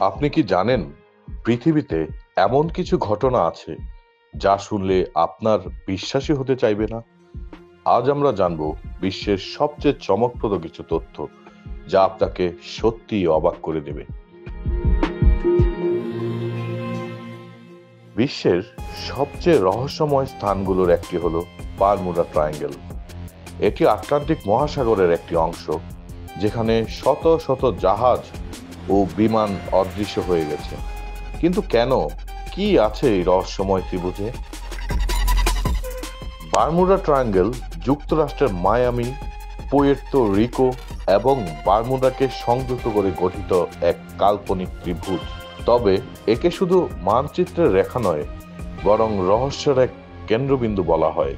আপনি কি জানেন পৃথিবীতে এমন কিছু ঘটনা আছে যা শুনলে আপনার বিশ্বাসই হতে চাইবে না? আজ আমরা জানব বিশ্বের সবচেয়ে চমকপ্রদ কিছু তথ্য যা আপনাকে সত্যিই অবাক করে দেবে। বিশ্বের সবচেয়ে রহস্যময় স্থানগুলোর একটি হলো বারমুডা ট্রায়াঙ্গেল। এটি আটলান্টিক মহাসাগরের একটি অংশ যেখানে শত শত জাহাজ ও বিমান অদৃশ্য হয়ে গেছে। কিন্তু কেন, কি আছে এই রহস্যময় ত্রিভুজে? বারমুডা ট্রায়াঙ্গেল যুক্তরাষ্ট্রের মায়ামি, পুয়ের্তো রিকো এবং বারমুডাকে সংযুক্ত করে গঠিত এক কাল্পনিক ত্রিভুজ। তবে একে শুধু মানচিত্রের রেখা নয়, বরং রহস্যের এক কেন্দ্রবিন্দু বলা হয়।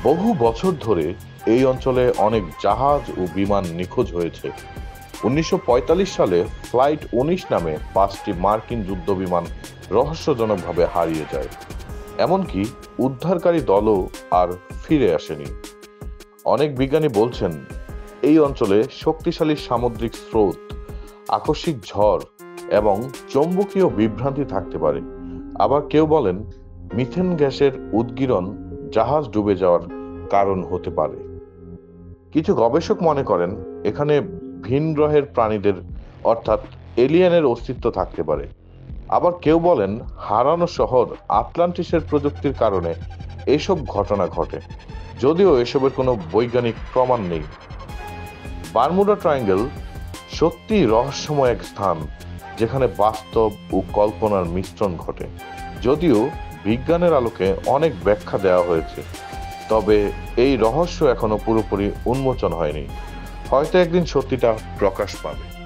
বহু বছর ধরে এই অঞ্চলে অনেক জাহাজ ও বিমান নিখোঁজ হয়েছে। 1945 সালে ফ্লাইট 19 নামে 5টি মার্কিন যুদ্ধবিমান রহস্যজনকভাবে হারিয়ে যায়। এমনকি উদ্ধারকারী দলও আর ফিরে আসেনি। অনেক বিজ্ঞানী বলছেন এই অঞ্চলে শক্তিশালী সামুদ্রিক স্রোত, আকস্মিক ঝড় এবং চৌম্বকীয় বিভ্রান্তি থাকতে পারে। আবার কেউ বলেন মিথেন গ্যাসের উদগীরণ জাহাজ ডুবে যাওয়ার কারণ হতে পারে। কিছু গবেষক মনে করেন এখানে ভিন গ্রহের প্রাণীদের অর্থাৎ এলিয়েনের অস্তিত্ব থাকতে পারে। আবার কেউ বলেন হারানো শহর আটলান্টিসের প্রযুক্তির কারণে এসব ঘটনা ঘটে, যদিও এসবের কোনো বৈজ্ঞানিক প্রমাণ নেই। বারমুডা ট্রায়াঙ্গেল সত্যিই রহস্যময় এক স্থান যেখানে বাস্তব ও কল্পনার মিশ্রণ ঘটে। যদিও বিজ্ঞানের আলোকে অনেক ব্যাখ্যা দেওয়া হয়েছে, তবে এই রহস্য এখনো পুরোপুরি উন্মোচন হয়নি। হয়তো একদিন সত্যিটা প্রকাশ পাবে।